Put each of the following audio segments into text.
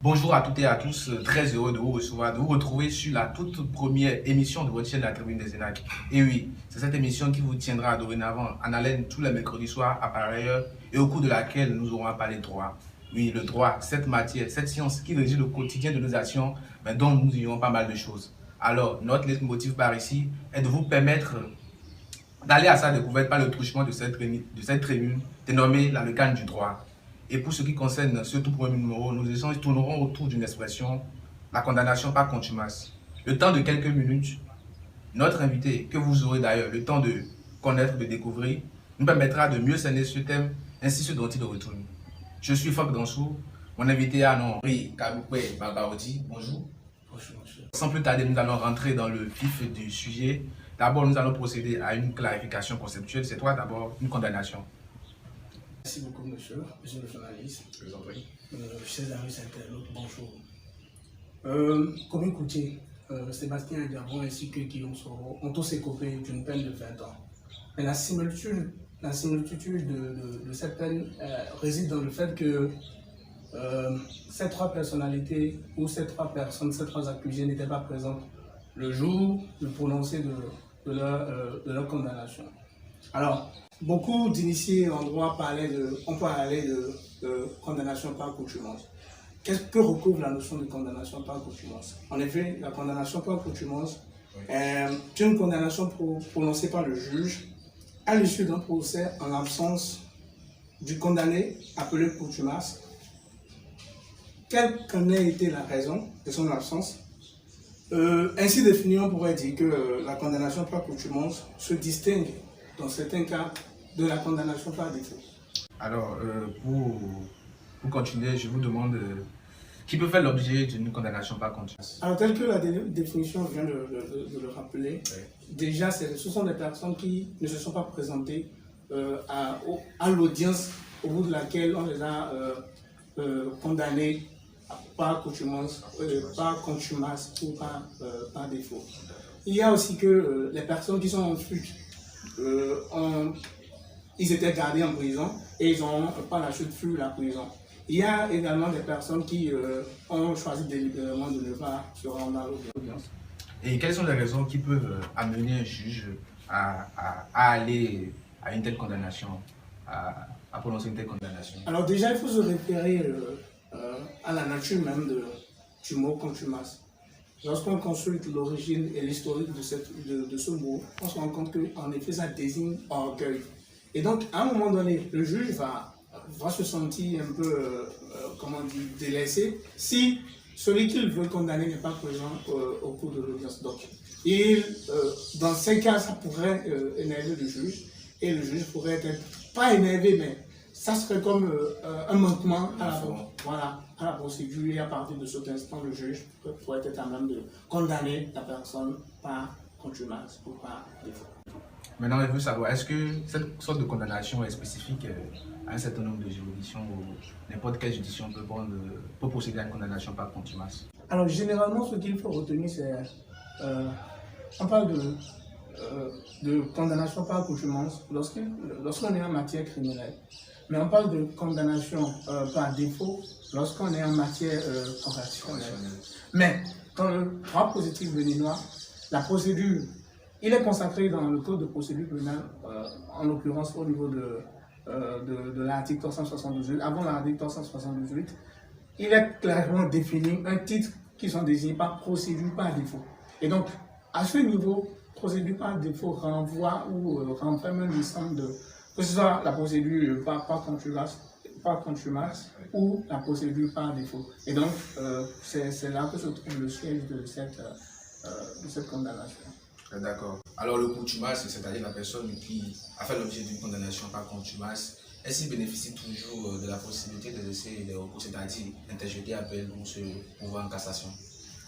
Bonjour à toutes et à tous, très heureux de vous recevoir, de vous retrouver sur la toute première émission de votre chaîne La Tribune des ENAC. Et oui, c'est cette émission qui vous tiendra dorénavant en haleine tous les mercredis soirs à pareille heure et au cours de laquelle nous aurons à parler de droit. Oui, le droit, cette matière, cette science qui régit le quotidien de nos actions, mais dont nous ignorons pas mal de choses. Alors, notre leitmotiv par ici est de vous permettre d'aller à sa découverte par le truchement de cette tribune dénommée la Lucarne du droit. Et pour ce qui concerne ce tout premier numéro, nos échanges tourneront autour d'une expression, la condamnation par contumace. Le temps de quelques minutes, notre invité, que vous aurez d'ailleurs le temps de connaître, de découvrir, nous permettra de mieux cerner ce thème ainsi ce dont il retourne. Je suis Fok Dansou, mon invité est Henri Kaboukwe Babaodi. Bonjour. Bonjour, monsieur. Sans plus tarder, nous allons rentrer dans le vif du sujet. D'abord, nous allons procéder à une clarification conceptuelle. C'est toi d'abord une condamnation. Merci beaucoup, monsieur le journaliste. Je vous en prie. Chers amis internautes, bonjour. Comme écoutez, Sébastien Gabon ainsi que Guillaume Soro ont tous écopé d'une peine de 20 ans. Mais la similitude de cette peine réside dans le fait que ces trois personnalités ou ces trois personnes, ces trois accusés n'étaient pas présentes le jour du prononcé de leur condamnation. Alors, beaucoup d'initiés en droit on parlait de condamnation par accoutumance. Qu'est-ce que recouvre la notion de condamnation par accoutumance? En effet, la condamnation par accoutumance est une condamnation prononcée par le juge à l'issue d'un procès en l'absence du condamné appelé contumace. Quelle qu'en ait été la raison de son absence? Ainsi défini, on pourrait dire que la condamnation par accoutumance se distingue dans certains cas de la condamnation par défaut. Alors, pour continuer, je vous demande qui peut faire l'objet d'une condamnation par contumace. Alors, tel que la définition vient de le rappeler, Oui. déjà, ce sont des personnes qui ne se sont pas présentées à l'audience au bout de laquelle on les a condamnées par contumace ou par défaut. Il y a aussi que les personnes qui sont en fuite, ils étaient gardés en prison et ils ont par la suite fui la prison. Il y a également des personnes qui ont choisi délibérément de ne pas se rendre à l'audience. Et quelles sont les raisons qui peuvent amener un juge à aller à une telle condamnation, à prononcer une telle condamnation? Alors déjà, il faut se référer à la nature même du mot contumace. Lorsqu'on consulte l'origine et l'historique de ce mot, on se rend compte qu'en effet, ça désigne orgueil. Et donc, à un moment donné, le juge va se sentir un peu, délaissé si celui qu'il veut condamner n'est pas présent au cours de l'audience. Donc, dans ces cas, ça pourrait énerver le juge, et le juge pourrait être, pas énervé, mais ça serait comme un manquement à la procédure, et à partir de cet instant, le juge pourrait être à même de condamner la personne par contumace ou par défaut. Maintenant, je veux savoir, est-ce que cette sorte de condamnation est spécifique à un certain nombre de juridictions ou n'importe quelle juridiction peut procéder à une condamnation par contumace? Alors, généralement, ce qu'il faut retenir, c'est on parle de condamnation par accoutumance lorsqu'on est en matière criminelle. Mais on parle de condamnation par défaut lorsqu'on est en matière correctionnelle. Mais dans le droit positif béninois, la procédure, il est consacré dans le code de procédure pénale, en l'occurrence au niveau de l'article 378. Avant l'article 378, il est clairement défini un titre qui sont désignés par procédure par défaut. Et donc, à ce niveau, procédure par défaut renvoie ou renferme un ensemble de, que ce soit la procédure par contumace ou la procédure par défaut. Et donc, c'est là que se trouve le siège de cette condamnation. D'accord. Alors, le contumace, c'est-à-dire la personne qui a fait l'objet d'une condamnation par contumace, est-ce qu'il bénéficie toujours de la possibilité d'exercer des recours, c'est-à-dire interjeter appel ou se pouvoir en cassation?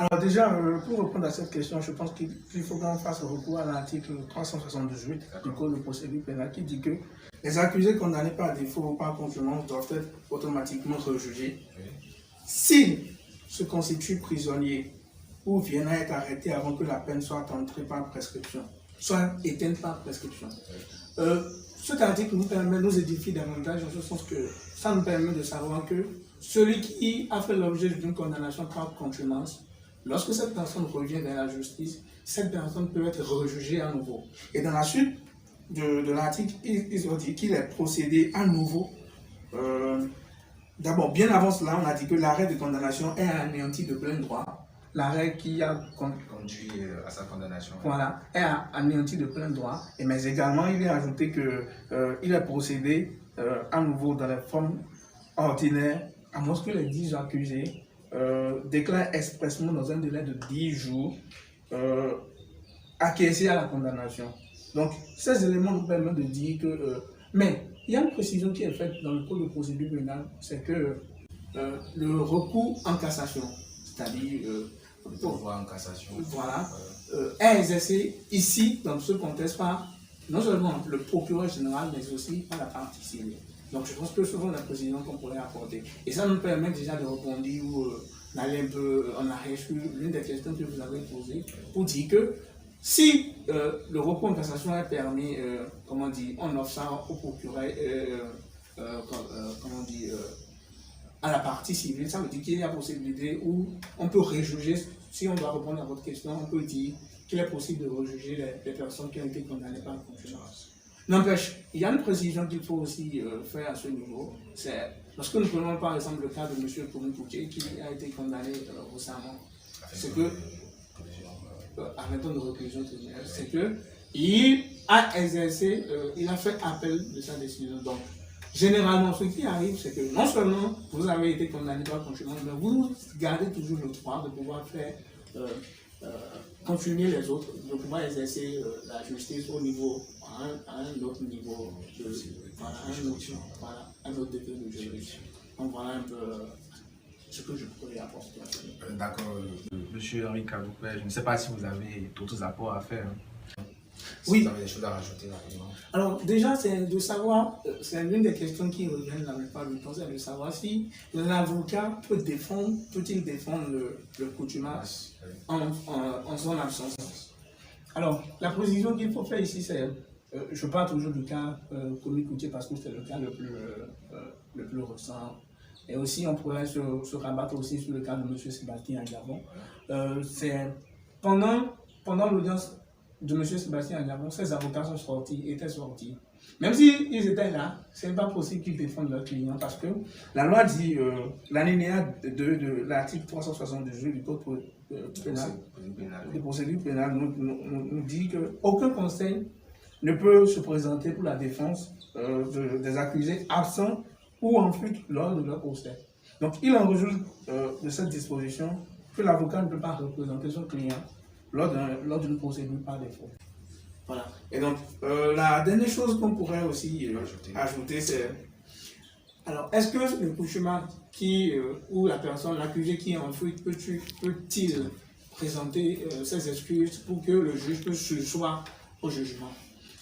Alors déjà, pour répondre à cette question, je pense qu'il faut qu'on fasse recours à l'article 378 du Code de procédure pénale qui dit que les accusés condamnés par défaut ou par contumace doivent être automatiquement rejugés s'ils se constituent prisonniers ou viennent à être arrêtés avant que la peine soit entrée par prescription, soit éteinte par prescription. Cet article nous édifie davantage en ce sens que ça nous permet de savoir que celui qui a fait l'objet d'une condamnation par contumace, lorsque cette personne revient dans la justice, cette personne peut être rejugée à nouveau. Et dans la suite de l'article, ils ont dit qu'il est procédé à nouveau. D'abord, bien avant cela, on a dit que l'arrêt de condamnation est anéanti de plein droit. L'arrêt qui a conduit à sa condamnation. Voilà, est anéanti de plein droit. Mais également, il est ajouté qu'il est procédé à nouveau dans la forme ordinaire, à moins que les 10 accusés déclarent expressément dans un délai de 10 jours acquiescer à la condamnation. Donc, ces éléments nous permettent de dire que... mais il y a une précision qui est faite dans le code de procédure pénale, c'est que le recours en cassation, c'est-à-dire pourvoi en cassation, voilà, est exercé ici, dans ce contexte, par non seulement le procureur général, mais aussi par la partie civile. Donc je pense que ce sont les précisions qu'on pourrait apporter. Et ça nous permet déjà de répondre ou d'aller un peu en arrière sur l'une des questions que vous avez posées, pour dire que si le recours en cassation est permis, comment dire, on offre ça au procureur, comment dire, à la partie civile, ça veut dire qu'il y a possibilité où on peut rejuger, si on doit répondre à votre question, on peut dire qu'il est possible de rejuger les personnes qui ont été condamnées par contumace. N'empêche, il y a une précision qu'il faut aussi faire à ce niveau, c'est lorsque nous prenons par exemple le cas de M. Komi Koutié qui a été condamné récemment, c'est que à 20 ans de réclusion criminelle, c'est qu'il a exercé, il a fait appel de sa décision. Donc, généralement, ce qui arrive, c'est que non seulement vous avez été condamné par contumace, mais vous gardez toujours le droit de pouvoir faire continuer les autres, de pouvoir exercer la justice au niveau, à un autre niveau, un autre degré de juridiction. Donc voilà un peu ce que je pourrais apporter. D'accord, monsieur Henri Kaboupé, je ne sais pas si vous avez d'autres apports à faire. Si oui. Vous avez des choses à rajouter rapidement. Alors déjà, c'est de savoir, c'est l'une des questions qui reviennent la plupart du temps, c'est de savoir si l'avocat peut-il défendre le contumace en son absence. Alors, la précision qu'il faut faire ici, c'est, je parle toujours du cas Komi Koutié parce que c'est le cas le plus récent. Et aussi, on pourrait se rabattre aussi sur le cas de M. Sébastien Agabon. C'est pendant l'audience de M. Sébastien Agabon, ses avocats étaient sortis. Même s'ils étaient là, ce n'est pas possible qu'ils défendent leurs clients parce que la loi dit, l'alinéa de l'article 378 du Code pénal, de procédure pénale nous dit qu'aucun conseil ne peut se présenter pour la défense des accusés absents ou en fuite lors de leur procès. Donc, il en résulte de cette disposition que l'avocat ne peut pas représenter son client lors d'une procédure par défaut. Voilà. Et donc, la dernière chose qu'on pourrait aussi ajouter, c'est... Alors, est-ce que le contumace ou la personne, l'accusé qui est en fuite, peut-il présenter ses excuses pour que le juge puisse surseoir au jugement?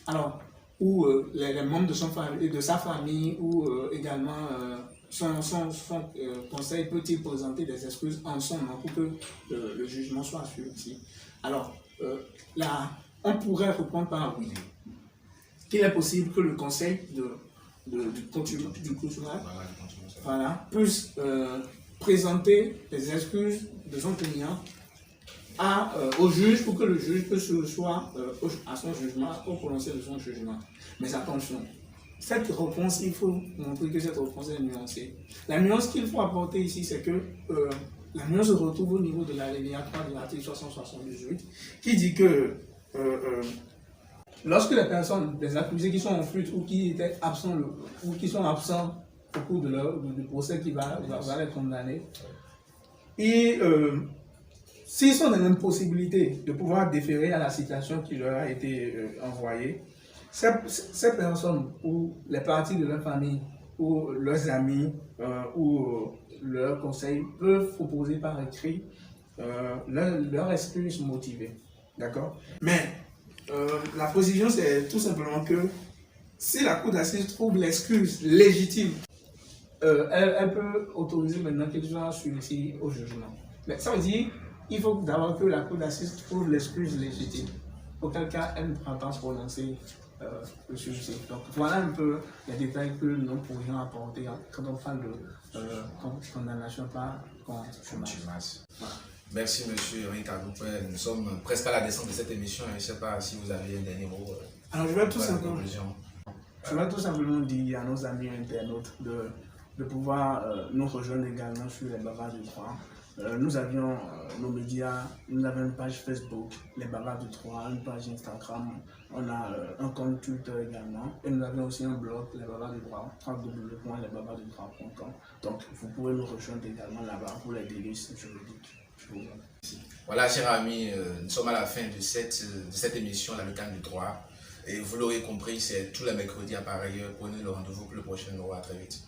Alors, ou les membres de sa famille ou également son conseil peut-il présenter des excuses en son nom pour que le jugement soit assuré. Alors, là, on pourrait répondre par oui. Qu'il est possible que le conseil du contumace puisse présenter des excuses de son client au juge pour que le juge puisse soit à son jugement, au prononcé de son jugement. Mais attention, cette réponse, il faut montrer que cette réponse est nuancée. La nuance qu'il faut apporter ici, c'est que la nuance se retrouve au niveau de l'alinéa 3 de l'article 378 qui dit que lorsque les personnes, des accusés qui sont en fuite ou qui étaient absents ou qui sont absents au cours du procès qui va les condamner, et s'ils sont dans l'impossibilité de pouvoir déférer à la citation qui leur a été envoyée, ces personnes ou les parties de leur famille ou leurs amis ou leurs conseils peuvent proposer par écrit leur excuse motivée. D'accord? Mais la position, c'est tout simplement que si la cour d'assises trouve l'excuse légitime, elle peut autoriser maintenant qu'il soit suivi au jugement. Mais ça veut dire qu'il faut d'abord que la cour d'assises trouve l'excuse légitime. Auquel cas, elle ne prend pas se prononcer le sujet. Donc voilà un peu les détails que nous pourrions apporter quand on parle de condamnation par contumace. Voilà. Merci monsieur Henri Kagoupé. Nous sommes presque à la descente de cette émission. Je ne sais pas si vous avez un dernier mot. Alors je vais tout simplement dire à nos amis internautes de pouvoir nous rejoindre également sur les bavards du droit. Nous avions nos médias, nous avons une page Facebook, les bavards du droit, une page Instagram, on a un compte Twitter également, et nous avons aussi un blog, les bavards du droit, www.lesbavardsdudroit.com. Donc vous pouvez nous rejoindre également là-bas pour les délices juridiques. Voilà, chers amis, nous sommes à la fin de cette émission, la Lucarne du droit. Et vous l'aurez compris, c'est tous les mercredis à pareille heure. Prenez le rendez-vous pour le prochain numéro. À très vite.